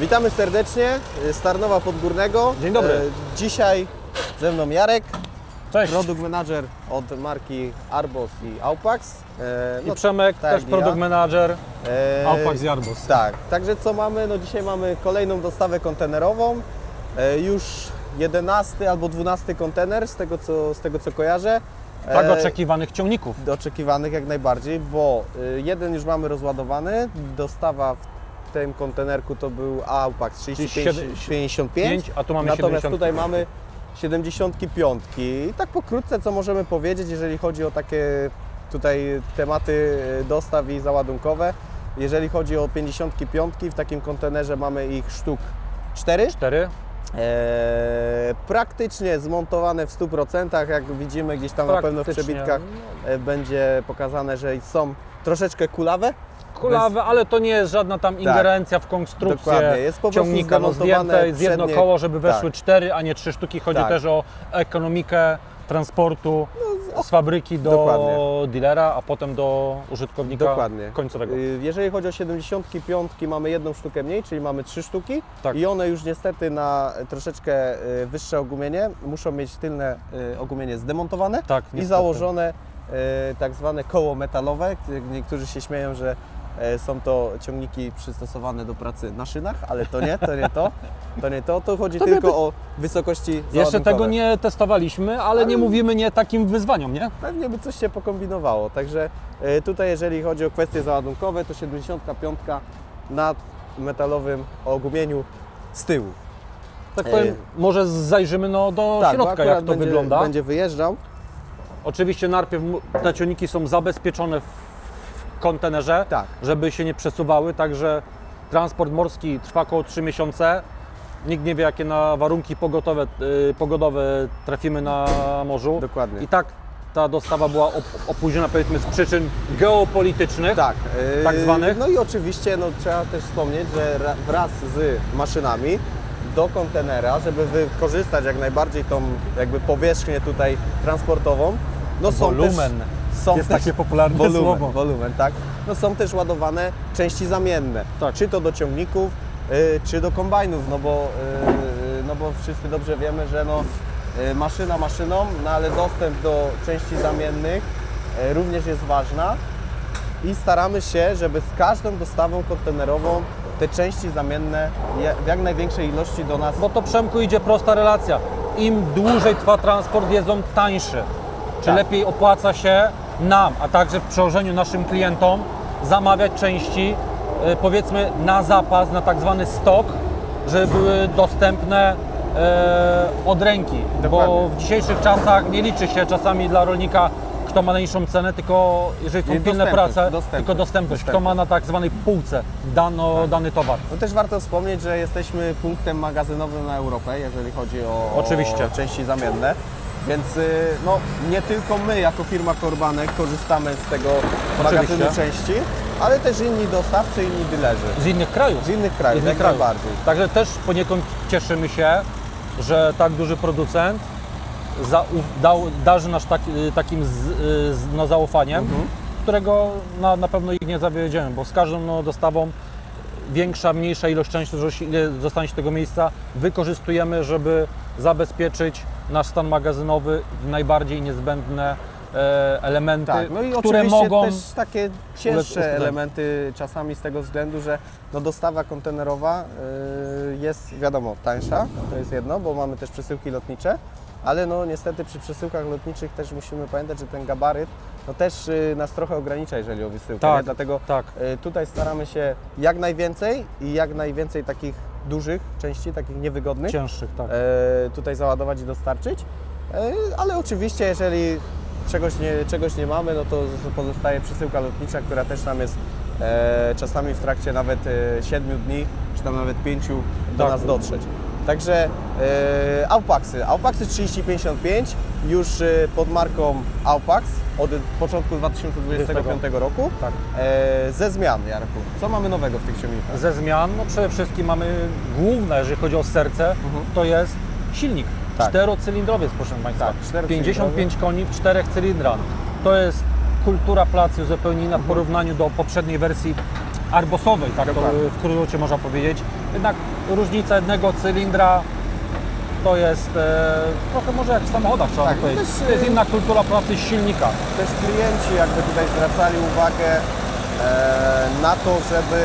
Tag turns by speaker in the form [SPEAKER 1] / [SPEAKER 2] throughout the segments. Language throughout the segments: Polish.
[SPEAKER 1] Witamy serdecznie z Tarnowa Podgórnego.
[SPEAKER 2] Dzień dobry.
[SPEAKER 1] Dzisiaj ze mną Jarek,
[SPEAKER 2] Cześć.
[SPEAKER 1] produkt manager od marki Arbos i Aupax.
[SPEAKER 2] I Przemek,
[SPEAKER 1] tak
[SPEAKER 2] też
[SPEAKER 1] jak
[SPEAKER 2] product
[SPEAKER 1] ja.
[SPEAKER 2] manager Aupax i Arbos.
[SPEAKER 1] Tak, także co mamy? No dzisiaj mamy kolejną dostawę kontenerową. Już 11 albo 12 kontener z tego co kojarzę.
[SPEAKER 2] Tak oczekiwanych ciągników.
[SPEAKER 1] Oczekiwanych jak najbardziej, bo jeden już mamy rozładowany. Dostawa w tym kontenerku to był Aupax 35-55,
[SPEAKER 2] a tu mamy
[SPEAKER 1] natomiast
[SPEAKER 2] 70.
[SPEAKER 1] tutaj mamy 75. I tak pokrótce co możemy powiedzieć, jeżeli chodzi o takie tutaj tematy dostaw i załadunkowe. Jeżeli chodzi o 55, w takim kontenerze mamy ich sztuk 4.
[SPEAKER 2] 4.
[SPEAKER 1] Praktycznie zmontowane w 100%, jak widzimy gdzieś tam na pewno w przebitkach będzie pokazane, że są troszeczkę kulawe.
[SPEAKER 2] Kulawe, ale to nie jest żadna tam ingerencja w konstrukcję
[SPEAKER 1] Dokładnie. Jest po prostu
[SPEAKER 2] ciągnika. No, zdjęte jest jedno
[SPEAKER 1] przednie-
[SPEAKER 2] koło, żeby weszły
[SPEAKER 1] tak.
[SPEAKER 2] 4, a nie 3 sztuki. Chodzi
[SPEAKER 1] Tak.
[SPEAKER 2] też o ekonomikę transportu z fabryki do
[SPEAKER 1] Dokładnie.
[SPEAKER 2] dealera, a potem do użytkownika
[SPEAKER 1] Dokładnie.
[SPEAKER 2] końcowego.
[SPEAKER 1] Jeżeli chodzi o 75, mamy jedną sztukę mniej, czyli mamy 3 sztuki
[SPEAKER 2] Tak.
[SPEAKER 1] i one już niestety na troszeczkę wyższe ogumienie muszą mieć tylne ogumienie zdemontowane
[SPEAKER 2] Tak,
[SPEAKER 1] i
[SPEAKER 2] niestety.
[SPEAKER 1] założone tak zwane koło metalowe. Niektórzy się śmieją, że są to ciągniki przystosowane do pracy na szynach, ale to nie to. To chodzi tylko o wysokości
[SPEAKER 2] Jeszcze
[SPEAKER 1] załadunkowe.
[SPEAKER 2] tego nie testowaliśmy, ale nie mówimy nie takim wyzwaniom, nie?
[SPEAKER 1] Pewnie by coś się pokombinowało, także tutaj jeżeli chodzi o kwestie załadunkowe, to 75 na metalowym ogumieniu z tyłu.
[SPEAKER 2] Tak powiem, może zajrzymy do
[SPEAKER 1] bo
[SPEAKER 2] środka,
[SPEAKER 1] akurat
[SPEAKER 2] jak to
[SPEAKER 1] będzie,
[SPEAKER 2] wygląda.
[SPEAKER 1] będzie wyjeżdżał.
[SPEAKER 2] Oczywiście najpierw te ciągniki są zabezpieczone w kontenerze,
[SPEAKER 1] Tak.
[SPEAKER 2] żeby się nie przesuwały, także transport morski trwa około 3 miesiące. Nikt nie wie, jakie na warunki pogodowe trafimy na morzu.
[SPEAKER 1] Dokładnie.
[SPEAKER 2] I tak ta dostawa była opóźniona, powiedzmy, z przyczyn geopolitycznych,
[SPEAKER 1] Tak,
[SPEAKER 2] tak zwanych.
[SPEAKER 1] No i oczywiście trzeba też wspomnieć, że wraz z maszynami do kontenera, żeby wykorzystać jak najbardziej tą jakby powierzchnię tutaj transportową, no
[SPEAKER 2] Wolumen.
[SPEAKER 1] Są
[SPEAKER 2] Jest
[SPEAKER 1] też,
[SPEAKER 2] takie popularne słowo.
[SPEAKER 1] Wolumen, tak. No są też ładowane części zamienne,
[SPEAKER 2] Tak.
[SPEAKER 1] czy to do ciągników, czy do kombajnów, no bo wszyscy dobrze wiemy, że maszyna maszyną, no ale dostęp do części zamiennych również jest ważna i staramy się, żeby z każdą dostawą kontenerową te części zamienne w jak największej ilości do nas.
[SPEAKER 2] Bo to, Przemku, idzie prosta relacja. Im dłużej trwa transport, jest on tańszy. Czy
[SPEAKER 1] Tak.
[SPEAKER 2] lepiej opłaca się nam, a także w przełożeniu naszym klientom, zamawiać części, powiedzmy, na zapas, na tak zwany stok, żeby były dostępne od ręki.
[SPEAKER 1] Dokładnie.
[SPEAKER 2] Bo w dzisiejszych czasach nie liczy się czasami dla rolnika, kto ma najniższą cenę, tylko jeżeli są
[SPEAKER 1] I
[SPEAKER 2] pilne prace,
[SPEAKER 1] dostępność.
[SPEAKER 2] tylko dostępność. Kto ma na tak zwanej półce dany towar.
[SPEAKER 1] No też warto wspomnieć, że jesteśmy punktem magazynowym na Europę, jeżeli chodzi o
[SPEAKER 2] Oczywiście.
[SPEAKER 1] części zamienne. Więc no, nie tylko my jako firma Korbanek korzystamy z tego magazynu części, ale też inni dostawcy, inni dealerzy.
[SPEAKER 2] Z innych krajów.
[SPEAKER 1] Z innych krajów, jak najbardziej.
[SPEAKER 2] Także też poniekąd cieszymy się, że tak duży producent darzy nas takim zaufaniem, którego na pewno ich nie zawiedziemy, bo z każdą dostawą większa, mniejsza ilość części, ile zostanie się tego miejsca, wykorzystujemy, żeby zabezpieczyć nasz stan magazynowy w najbardziej niezbędne elementy,
[SPEAKER 1] Tak, no i
[SPEAKER 2] które
[SPEAKER 1] oczywiście
[SPEAKER 2] mogą...
[SPEAKER 1] też takie cięższe
[SPEAKER 2] tak.
[SPEAKER 1] elementy czasami z tego względu, że dostawa kontenerowa jest wiadomo tańsza, to jest jedno, bo mamy też przesyłki lotnicze, ale niestety przy przesyłkach lotniczych też musimy pamiętać, że ten gabaryt też nas trochę ogranicza, jeżeli o wysyłkę.
[SPEAKER 2] Tak,
[SPEAKER 1] nie? Dlatego
[SPEAKER 2] tak.
[SPEAKER 1] tutaj staramy się jak najwięcej takich dużych części, takich niewygodnych,
[SPEAKER 2] Cięższych, tak.
[SPEAKER 1] tutaj załadować i dostarczyć, ale oczywiście jeżeli czegoś nie mamy, no to pozostaje przesyłka lotnicza, która też nam jest czasami w trakcie nawet 7 dni, czy tam nawet 5 do
[SPEAKER 2] Tak.
[SPEAKER 1] nas dotrzeć. Także Aupaxy 3055 już pod marką Aupax od początku 2025 roku.
[SPEAKER 2] Tak.
[SPEAKER 1] Ze zmian, Jarku. Co mamy nowego w tych ciągnikach?
[SPEAKER 2] Ze zmian, no przede wszystkim mamy główne, jeżeli chodzi o serce, to jest silnik.
[SPEAKER 1] Tak.
[SPEAKER 2] 4-cylindrowiec, proszę Państwa.
[SPEAKER 1] Tak, 4-cylindrowy.
[SPEAKER 2] 55 koni w 4 cylindrach. To jest kultura pracy zupełnie inna w porównaniu do poprzedniej wersji arbosowej, tak to
[SPEAKER 1] Dokładnie.
[SPEAKER 2] w skrócie można powiedzieć. Jednak różnica jednego cylindra to jest trochę może jak w samochodach, trzeba
[SPEAKER 1] Tak,
[SPEAKER 2] powiedzieć.
[SPEAKER 1] też,
[SPEAKER 2] To jest inna kultura pracy silnika.
[SPEAKER 1] Też klienci jakby tutaj zwracali uwagę na to, żeby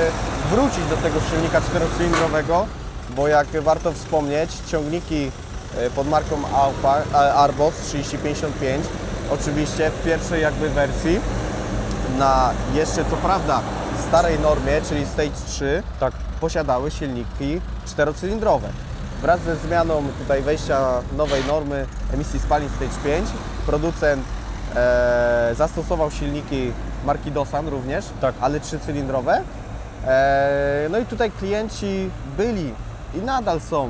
[SPEAKER 1] wrócić do tego silnika czterocylindrowego, bo jak warto wspomnieć, ciągniki pod marką Arbos 3055, oczywiście w pierwszej jakby wersji, na jeszcze co prawda starej normie, czyli Stage 3,
[SPEAKER 2] Tak.
[SPEAKER 1] posiadały silniki czterocylindrowe. Wraz ze zmianą tutaj wejścia nowej normy emisji spalin Stage 5, producent zastosował silniki marki Dosan również,
[SPEAKER 2] Tak.
[SPEAKER 1] ale trzycylindrowe. No i tutaj klienci byli i nadal są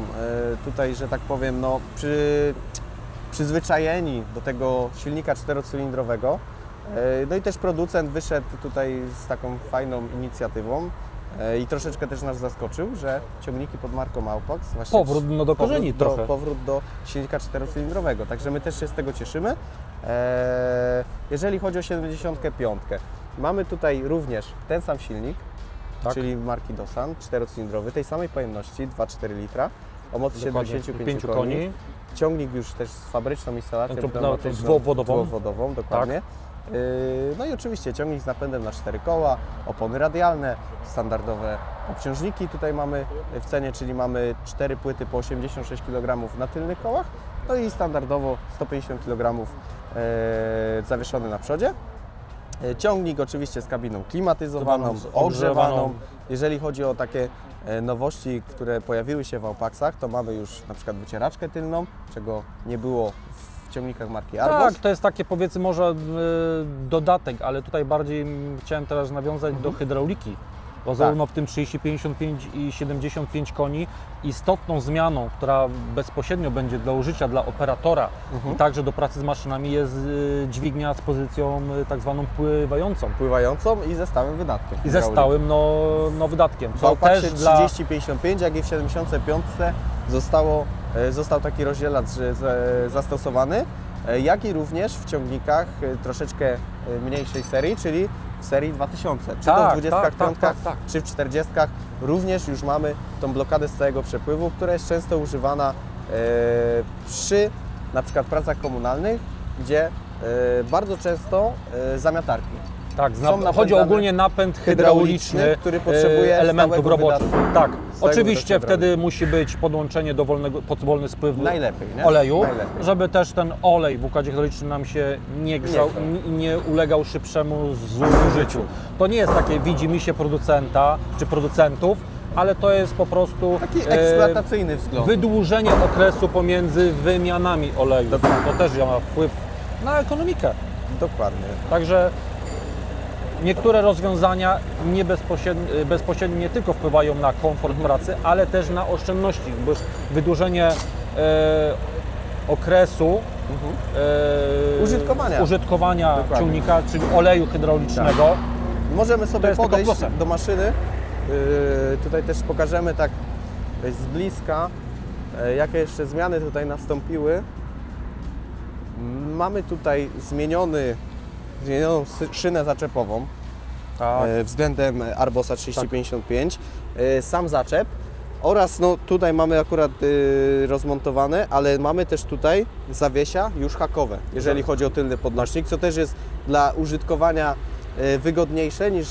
[SPEAKER 1] tutaj, że tak powiem, no, przyzwyczajeni do tego silnika czterocylindrowego. No i też producent wyszedł tutaj z taką fajną inicjatywą i troszeczkę też nas zaskoczył, że ciągniki pod marką Aupax właśnie
[SPEAKER 2] Powrót no, do korzeni trochę.
[SPEAKER 1] powrót do silnika czterocylindrowego, także my też się z tego cieszymy. Jeżeli chodzi o 75, mamy tutaj również ten sam silnik,
[SPEAKER 2] Tak.
[SPEAKER 1] czyli marki Dosan, czterocylindrowy, tej samej pojemności, 2,4 litra, o mocy
[SPEAKER 2] Dokładnie,
[SPEAKER 1] 75
[SPEAKER 2] 5
[SPEAKER 1] koni. Ciągnik już też z fabryczną instalacją pneumatyczną,
[SPEAKER 2] dwuwodową.
[SPEAKER 1] dwuwodową, dokładnie. No i oczywiście ciągnik z napędem na 4 koła, opony radialne, standardowe obciążniki tutaj mamy w cenie, czyli mamy 4 płyty po 86 kg na tylnych kołach, no i standardowo 150 kg zawieszony na przodzie. Ciągnik oczywiście z kabiną klimatyzowaną, ogrzewaną. Jeżeli chodzi o takie nowości, które pojawiły się w Aupaxach, to mamy już na przykład wycieraczkę tylną, czego nie było w ciągnikach marki Arbos.
[SPEAKER 2] Tak, to jest takie powiedzmy może dodatek, ale tutaj bardziej chciałem teraz nawiązać do hydrauliki. Bo zarówno w tym 3055 i 75 koni istotną zmianą, która bezpośrednio będzie do użycia dla operatora i także do pracy z maszynami jest dźwignia z pozycją tak zwaną pływającą.
[SPEAKER 1] Pływającą i ze stałym wydatkiem.
[SPEAKER 2] I ze stałym wydatkiem.
[SPEAKER 1] W Aupaxie 3055, jak i w 75 został taki rozdzielacz zastosowany, jak i również w ciągnikach troszeczkę mniejszej serii, czyli w serii 2000, czy to w 25, czy w 40, również już mamy tą blokadę stałego przepływu, która jest często używana przy na przykład pracach komunalnych, gdzie bardzo często zamiatarki.
[SPEAKER 2] Tak,
[SPEAKER 1] Są
[SPEAKER 2] chodzi ogólnie napęd hydrauliczny,
[SPEAKER 1] który potrzebuje
[SPEAKER 2] elementów
[SPEAKER 1] stałego
[SPEAKER 2] roboczych. Tak, oczywiście
[SPEAKER 1] wydatku
[SPEAKER 2] wtedy musi być podłączenie do pod wolny spływ
[SPEAKER 1] Najlepiej, nie?
[SPEAKER 2] oleju,
[SPEAKER 1] Najlepiej.
[SPEAKER 2] żeby też ten olej w układzie hydraulicznym nam się nie grzał i nie ulegał szybszemu zużyciu. To nie jest takie widzimisię producenta czy producentów, ale to jest po prostu
[SPEAKER 1] Taki eksploatacyjny wzgląd.
[SPEAKER 2] wydłużenie okresu pomiędzy wymianami oleju. To też ma wpływ na ekonomikę.
[SPEAKER 1] Dokładnie.
[SPEAKER 2] Także niektóre rozwiązania bezpośrednio nie tylko wpływają na komfort pracy, ale też na oszczędności, bo już wydłużenie okresu użytkowania
[SPEAKER 1] Dokładnie.
[SPEAKER 2] ciągnika, czyli oleju hydraulicznego.
[SPEAKER 1] Możemy
[SPEAKER 2] To
[SPEAKER 1] sobie
[SPEAKER 2] jest tylko
[SPEAKER 1] podejść
[SPEAKER 2] plusem.
[SPEAKER 1] do maszyny. Tutaj też pokażemy tak z bliska, jakie jeszcze zmiany tutaj nastąpiły. Mamy tutaj zmienioną szynę zaczepową względem Arbosa 3055. Sam zaczep oraz no, tutaj mamy akurat rozmontowane, ale mamy też tutaj zawiesia już hakowe, jeżeli chodzi o tylny podnośnik, co też jest dla użytkowania wygodniejsze niż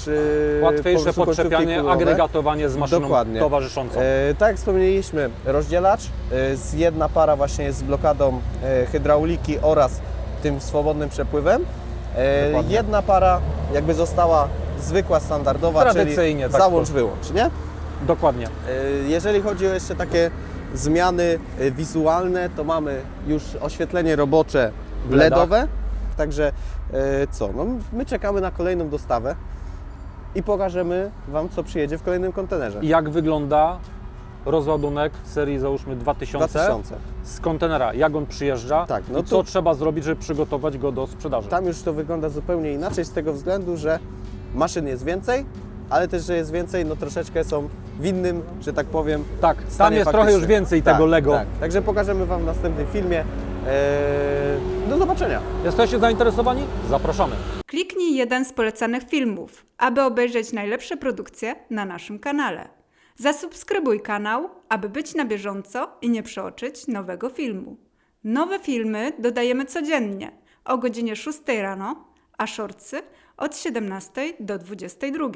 [SPEAKER 2] Łatwiejsze
[SPEAKER 1] po prostu
[SPEAKER 2] podczepianie,
[SPEAKER 1] końcówki kółowe.
[SPEAKER 2] agregatowanie z maszyną
[SPEAKER 1] Dokładnie.
[SPEAKER 2] towarzyszącą.
[SPEAKER 1] Tak jak wspomnieliśmy, rozdzielacz, jedna para właśnie jest z blokadą hydrauliki oraz tym swobodnym przepływem.
[SPEAKER 2] Dokładnie.
[SPEAKER 1] Jedna para jakby została zwykła, standardowa,
[SPEAKER 2] Tradycyjnie,
[SPEAKER 1] czyli
[SPEAKER 2] tak
[SPEAKER 1] załącz, wyłącz, nie?
[SPEAKER 2] Dokładnie.
[SPEAKER 1] Jeżeli chodzi o jeszcze takie zmiany wizualne, to mamy już oświetlenie robocze
[SPEAKER 2] W LEDach.
[SPEAKER 1] LEDowe. Także co, no, my czekamy na kolejną dostawę i pokażemy Wam, co przyjedzie w kolejnym kontenerze.
[SPEAKER 2] Jak wygląda rozładunek serii załóżmy 2000 z kontenera, jak on przyjeżdża
[SPEAKER 1] Tak, no
[SPEAKER 2] i co
[SPEAKER 1] tu-
[SPEAKER 2] trzeba zrobić, żeby przygotować go do sprzedaży.
[SPEAKER 1] Tam już to wygląda zupełnie inaczej z tego względu, że maszyn jest więcej, ale też, że jest więcej, no troszeczkę są w innym, że tak powiem,
[SPEAKER 2] Tak, tam
[SPEAKER 1] stanie
[SPEAKER 2] jest trochę
[SPEAKER 1] faktycznym.
[SPEAKER 2] już więcej
[SPEAKER 1] Tak,
[SPEAKER 2] tego Lego.
[SPEAKER 1] Tak. Także pokażemy Wam w następnym filmie. Do zobaczenia.
[SPEAKER 2] Jesteście zainteresowani? Zapraszamy.
[SPEAKER 3] Kliknij jeden z polecanych filmów, aby obejrzeć najlepsze produkcje na naszym kanale. Zasubskrybuj kanał, aby być na bieżąco i nie przeoczyć nowego filmu. Nowe filmy dodajemy codziennie o godzinie 6 rano, a shortsy od 17 do 22.